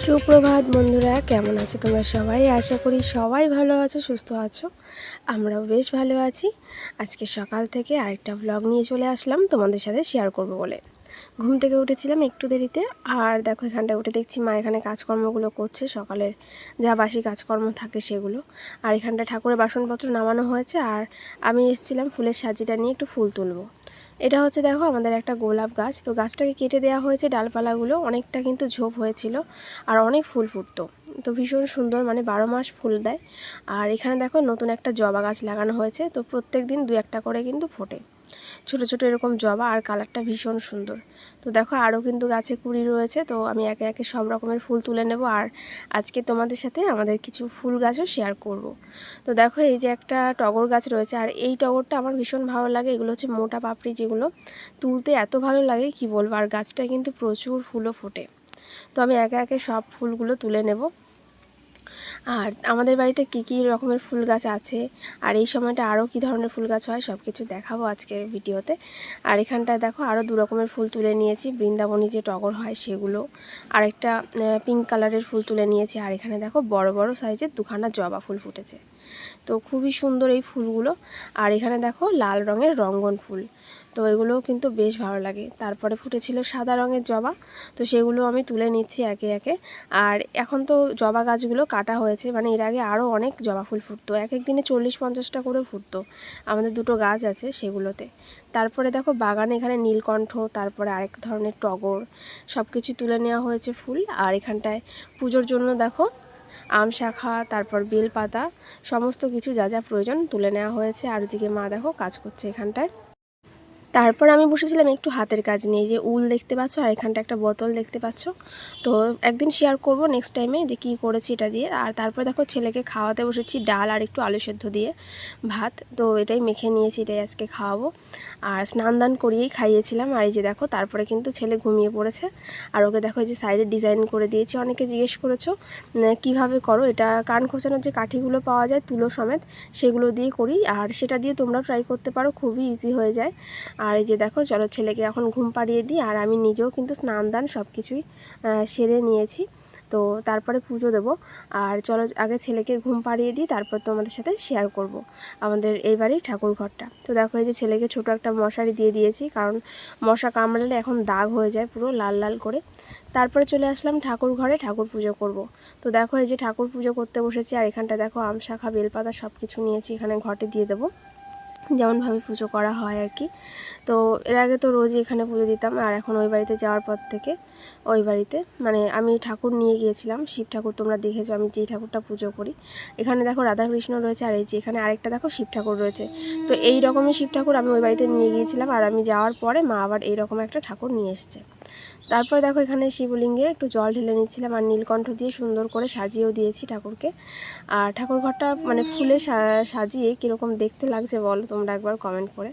সুপ্রভাত বন্ধুরা, কেমন আছো তোমরা সবাই? আশা করি সবাই ভালো আছো, সুস্থ আছো। আমরাও বেশ ভালো আছি। আজকে সকাল থেকে আরেকটা ব্লগ নিয়ে চলে আসলাম তোমাদের সাথে শেয়ার করব বলে। ঘুম থেকে উঠেছিলাম একটু দেরিতে, আর দেখো এখানটায় উঠে দেখছি মা এখানে কাজকর্মগুলো করছে, সকালের যা বাসি কাজকর্ম থাকে সেগুলো। আর এখানটায় ঠাকুরের বাসনপত্র নামানো হয়েছে, আর আমি এসেছিলাম ফুলের সাজিটা নিয়ে একটু ফুল তুলবো। এটা হচ্ছে দেখো আমাদের একটা গোলাপ গাছ, তো গাছটাকে কেটে দেওয়া হয়েছে, ডালপালাগুলো অনেকটা কিন্তু ঝোপ হয়েছিল আর অনেক ফুল ফুটতো, তো ভীষণ সুন্দর, মানে 12 মাস ফুল দেয়। আর এখানে দেখো নতুন একটা জবা গাছ লাগানো হয়েছে, তো প্রত্যেক দিন 2-1টা করে কিন্তু ফোটে ছোট ছোট এরকম জবা, আর কালারটা ভীষণ সুন্দর। তো দেখো আরও কিন্তু গাছে কুড়ি রয়েছে, তো আমি একে একে সব রকমের ফুল তুলে নেব, আর আজকে তোমাদের সাথে আমাদের কিছু ফুল গাছও শেয়ার করব। তো দেখো এই যে একটা টগর গাছ রয়েছে, আর এই টগরটা আমার ভীষণ ভালো লাগে। এগুলো হচ্ছে মোটা পাপড়ি, যেগুলো তুলতে এত ভালো লাগে কি বলবো। আর গাছটায় কিন্তু প্রচুর ফুলও ফোটে, তো আমি একে একে সব ফুলগুলো তুলে নেব। আর আমাদের বাড়িতে কী কী রকমের ফুল গাছ আছে, আর এই সময়টা আরও কী ধরনের ফুল গাছ হয়, সব কিছু দেখাবো আজকের ভিডিওতে। আর এখানটায় দেখো আরও 2 রকমের ফুল তুলে নিয়েছি, বৃন্দাবনী যে টগর হয় সেগুলো, আর একটা পিঙ্ক কালারের ফুল তুলে নিয়েছি। আর এখানে দেখো বড় বড় সাইজের 2খানা জবা ফুল ফুটেছে, তো খুবই সুন্দর এই ফুলগুলো। আর এখানে দেখো লাল রঙের রঙ্গন ফুল, তো এগুলোও কিন্তু বেশ ভালো লাগে। তারপরে ফুটেছিল সাদা রঙের জবা, তো সেগুলো আমি তুলে নিচ্ছি একে একে। আর এখন তো জবা গাছগুলো কাটা হয়েছে, মানে এর আগে আরও অনেক জবা ফুল ফুটতো, এক এক দিনে 40-50টা করে ফুটতো আমাদের 2টো গাছ আছে সেগুলোতে। তারপরে দেখো বাগানে এখানে নীলকণ্ঠ, তারপরে আরেক ধরনের টগর, সব কিছু তুলে নেওয়া হয়েছে ফুল। আর এখানটায় পুজোর জন্য দেখো আম শাখা, তারপর বেলপাতা, সমস্ত কিছু যা যা প্রয়োজন তুলে নেওয়া হয়েছে। আর ওদিকে মা দেখো কাজ করছে এখানটায়। তারপর আমি বসেছিলাম একটু হাতের কাজ নিয়ে, যে উল দেখতে পাচ্ছ, আর এখানটা একটা বোতল দেখতে পাচ্ছ। তো একদিন শেয়ার করব নেক্সট টাইমে যে কী করেছি এটা দিয়ে। আর তারপরে দেখো ছেলেকে খাওয়াতে বসেছি, ডাল আর একটু আলু সেদ্ধ দিয়ে ভাত, তো এটাই মেখে নিয়েছি, এটাই আজকে খাওয়াবো। আর স্নান দান করিয়েই খাইয়েছিলাম। আর এই যে দেখো তারপরে কিন্তু ছেলে ঘুমিয়ে পড়েছে। আর ওকে দেখো এই যে সাইডে ডিজাইন করে দিয়েছি। অনেকে জিজ্ঞেস করেছো কিভাবে করো, এটা কান খোঁচানোর যে কাঠিগুলো পাওয়া যায় তুলো সমেত, সেগুলো দিয়ে করি, আর সেটা দিয়ে তোমরাও ট্রাই করতে পারো, খুবই ইজি হয়ে যায়। আর এই যে দেখো চলো ছেলেকে এখন ঘুম পাড়িয়ে দিই, আর আমি নিজেও কিন্তু স্নান দান সব কিছুই সেরে নিয়েছি। তো তারপরে পুজো দেব। আর চলো আগে ছেলেকে ঘুম পাড়িয়ে দিই, তারপর তোমাদের সাথে শেয়ার করব আমাদের এই বাড়ির ঠাকুর ঘরটা। তো দেখো এই যে ছেলেকে ছোটো একটা মশারি দিয়ে দিয়েছি, কারণ মশা কামড়ালে এখন দাগ হয়ে যায় পুরো লাল লাল করে। তারপরে চলে আসলাম ঠাকুর ঘরে, ঠাকুর পুজো করব। তো দেখো এই যে ঠাকুর পুজো করতে বসেছি, আর এখানটা দেখো আম শাখা বেলপাতা সব কিছু নিয়েছি, এখানে ঘটে দিয়ে দেবো যেমনভাবে পুজো করা হয় আর কি। তো এর আগে তো রোজই এখানে পুজো দিতাম, আর এখন ওই বাড়িতে যাওয়ার পর থেকে ওই বাড়িতে মানে আমি ঠাকুর নিয়ে গিয়েছিলাম, শিব ঠাকুর, তোমরা দেখেছো আমি যেই ঠাকুরটা পুজো করি। এখানে দেখো রাধাকৃষ্ণ রয়েছে, আর এই যে এখানে আরেকটা দেখো শিব ঠাকুর রয়েছে। তো এই রকমের শিব ঠাকুর আমি ওই বাড়িতে নিয়ে গিয়েছিলাম, আর আমি যাওয়ার পরে মা আবার এইরকম একটা ঠাকুর নিয়ে এসছে। তারপরে দেখো এখানে শিবলিঙ্গে একটু জল ঢেলে নিচ্ছিলাম, আর নীলকণ্ঠ দিয়ে সুন্দর করে সাজিয়েও দিয়েছি ঠাকুরকে। আর ঠাকুর ঘরটা মানে ফুলে সাজিয়ে কীরকম দেখতে লাগছে বলো তোমরা একবার কমেন্ট করে।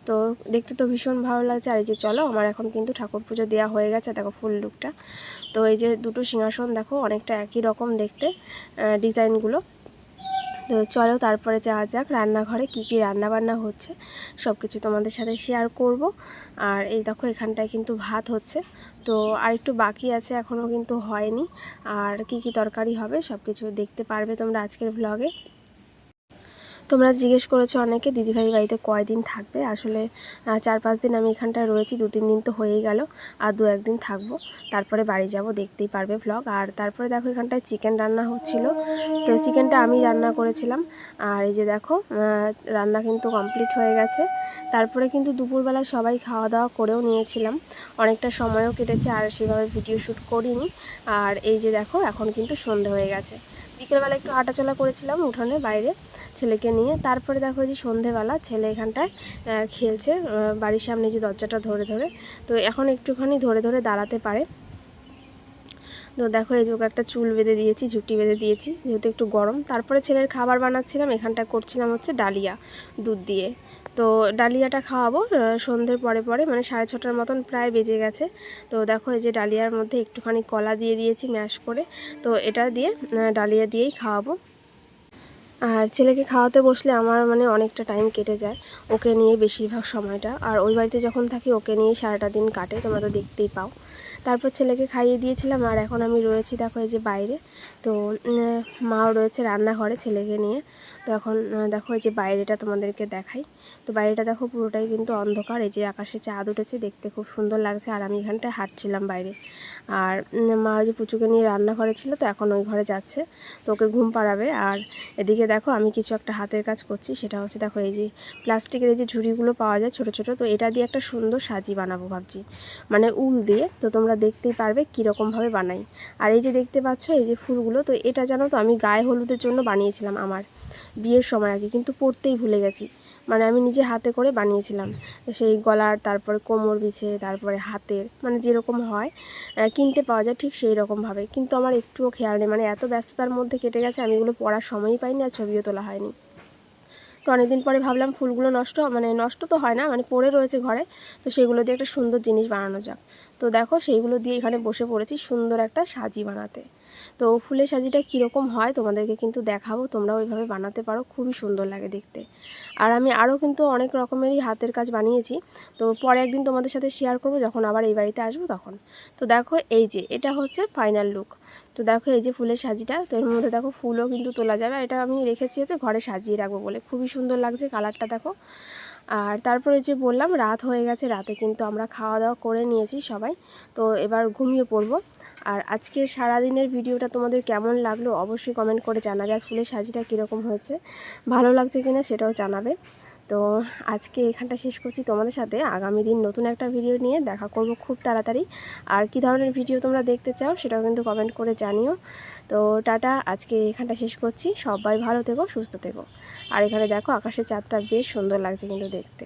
তো দেখতে তো ভীষণ ভালো লাগছে। আর এই যে চলো আমার এখন কিন্তু ঠাকুর পুজো দেওয়া হয়ে গেছে, দেখো ফুল লুকটা। তো এই যে 2টো সিংহাসন দেখো অনেকটা একই রকম দেখতে ডিজাইনগুলো। তো চলো তারপরে যাওয়া যাক রান্নাঘরে, কী কী রান্নাবান্না হচ্ছে সব কিছু তোমাদের সাথে শেয়ার করব। আর এই দেখো এখানটায় কিন্তু ভাত হচ্ছে, তো আর একটু বাকি আছে, এখনও কিন্তু হয়নি। আর কী কী তরকারি হবে সব কিছু দেখতে পারবে তোমরা আজকের ভ্লগে। তোমরা জিজ্ঞেস করেছো অনেকে দিদিভাই বাড়িতে কয়দিন থাকবে। আসলে 4-5 দিন আমি এখানটায় রয়েছি, 2-3 দিন তো হয়েই গেল, আর 2-1 দিন থাকবো, তারপরে বাড়ি যাব, দেখতেই পারবে ভ্লগ। আর তারপরে দেখো এখানটায় চিকেন রান্না হচ্ছিল, তো চিকেনটা আমি রান্না করেছিলাম। আর এই যে দেখো রান্না কিন্তু কমপ্লিট হয়ে গেছে। তারপরে কিন্তু দুপুরবেলা সবাই খাওয়া দাওয়া করেও নিয়েছিলাম, অনেকটা সময়ও কেটেছে, আর সেভাবে ভিডিও শ্যুট করিনি। আর এই যে দেখো এখন কিন্তু সন্ধে হয়ে গেছে। বিকেলবেলা একটু হাঁটাচলা করেছিলাম উঠোনে বাইরে ছেলেকে নিয়ে। তারপরে দেখো যে সন্ধেবেলা ছেলে এখানটায় খেলছে বাড়ির সামনে যে দরজাটা ধরে ধরে, তো এখন একটুখানি ধরে ধরে দাঁড়াতে পারে। তো দেখো এই যে ওকে একটা চুল বেঁধে দিয়েছি, ঝুঁটি বেঁধে দিয়েছি, যেহেতু একটু গরম। তারপরে ছেলের খাবার বানাচ্ছিলাম, এখানটায় করছিলাম হচ্ছে ডালিয়া দুধ দিয়ে। তো ডালিয়াটা খাওয়াবো সন্ধ্যের পরে পরে, মানে 6:30টার মতন প্রায় বেজে গেছে। তো দেখো এই যে ডালিয়ার মধ্যে একটুখানি কলা দিয়ে দিয়েছি ম্যাশ করে, তো এটা দিয়ে ডালিয়া দিয়েই খাওয়াবো। আর ছেলেকে খাওয়াতে বসলে আমার মানে অনেকটা টাইম কেটে যায় ওকে নিয়ে বেশিরভাগ সময়টা। আর ওই বাড়িতে যখন থাকি ওকে নিয়ে সারাটা দিন কাটে, তোমরা তো দেখতেই পাও। তারপর ছেলেকে খাইয়ে দিয়েছিলাম আর এখন আমি রয়েছি দেখো এই যে বাইরে। তো মাও রয়েছে রান্নাঘরে ছেলেকে নিয়ে। তো এখন দেখো এই যে বাইরেটা তোমাদেরকে দেখাই। তো বাইরেটা দেখো পুরোটাই কিন্তু অন্ধকার, এই যে আকাশে চাঁদ উঠেছে, দেখতে খুব সুন্দর লাগছে। আর আমি এখানটায় হাঁটছিলাম বাইরে। আর মা যে পুচুকে নিয়ে রান্নাঘরে ছিল, তো এখন ওই ঘরে যাচ্ছে, তো ওকে ঘুম পাড়াবে। আর এদিকে দেখো আমি কিছু একটা হাতের কাজ করছি, সেটা হচ্ছে দেখো এই যে প্লাস্টিকের এই যে ঝুড়িগুলো পাওয়া যায় ছোট ছোট, তো এটা দিয়ে একটা সুন্দর সাজি বানাবো ভাবছি, মানে উল দিয়ে। তো তোমরা দেখতেই পারবে কীরকমভাবে বানাই। আর এই যে দেখতে পাচ্ছ এই যে ফুলগুলো, তো এটা জানো তো আমি গায়ে হলুদের জন্য বানিয়েছিলাম আমার বিয়ের সময় আগে, কিন্তু পরতেই ভুলে গেছি। মানে আমি নিজে হাতে করে বানিয়েছিলাম সেই গলার, তারপরে কোমর বিছে, তারপরে হাতের, মানে যেরকম হয় কিনতে পাওয়া যায় ঠিক সেই রকমভাবে, কিন্তু আমার একটুও খেয়াল নেই, মানে এত ব্যস্ততার মধ্যে কেটে গেছে আমি এগুলো পরার সময়ই পাইনি আর ছবিও তোলা হয়নি। তো অনেকদিন পরে ভাবলাম ফুলগুলো নষ্ট তো হয় না, মানে পড়ে রয়েছে ঘরে, তো সেগুলো দিয়ে একটা সুন্দর জিনিস বানানো যাক। তো দেখো সেইগুলো দিয়ে এখানে বসে পড়েছি সুন্দর একটা সাজি বানাতে। তো ফুলের সাজিটা কীরকম হয় তোমাদেরকে কিন্তু দেখাবো, তোমরাও ওইভাবে বানাতে পারো, খুবই সুন্দর লাগে দেখতে। আর আমি আরও কিন্তু অনেক রকমেরই হাতের কাজ বানিয়েছি, তো পরে একদিন তোমাদের সাথে শেয়ার করবো যখন আবার এই বাড়িতে আসবো তখন। তো দেখো এই যে এটা হচ্ছে ফাইনাল লুক। তো দেখো এই যে ফুলের সাজিটা, তো এর মধ্যে দেখো ফুলও কিন্তু তোলা যাবে। এটা আমি রেখেছি হচ্ছে ঘরে সাজিয়ে রাখবো বলে, খুবই সুন্দর লাগছে কালারটা দেখো। আর তারপরে যে বললাম রাত হয়ে গেছে, রাতে কিন্তু আমরা খাওয়া দাওয়া করে নিয়েছি সবাই, তো এবার ঘুমিয়ে পড়বো। আর আজকে সারাদিনের ভিডিওটা তোমাদের কেমন লাগলো অবশ্যই কমেন্ট করে জানাবে, আর ফুলের সাজিটা কীরকম হয়েছে, ভালো লাগছে কিনা সেটাও জানাবে। তো আজকে এখানটা শেষ করছি, তোমাদের সাথে আগামী দিন নতুন একটা ভিডিও নিয়ে দেখা করব খুব তাড়াতাড়ি। আর কী ধরনের ভিডিও তোমরা দেখতে চাও সেটাও কিন্তু কমেন্ট করে জানিও। তো টাটা, আজকে এখানটা শেষ করছি, সবাই ভালো থেকো, সুস্থ থেকো। আর এখানে দেখো আকাশের চাঁদটা বেশ সুন্দর লাগছে কিন্তু দেখতে।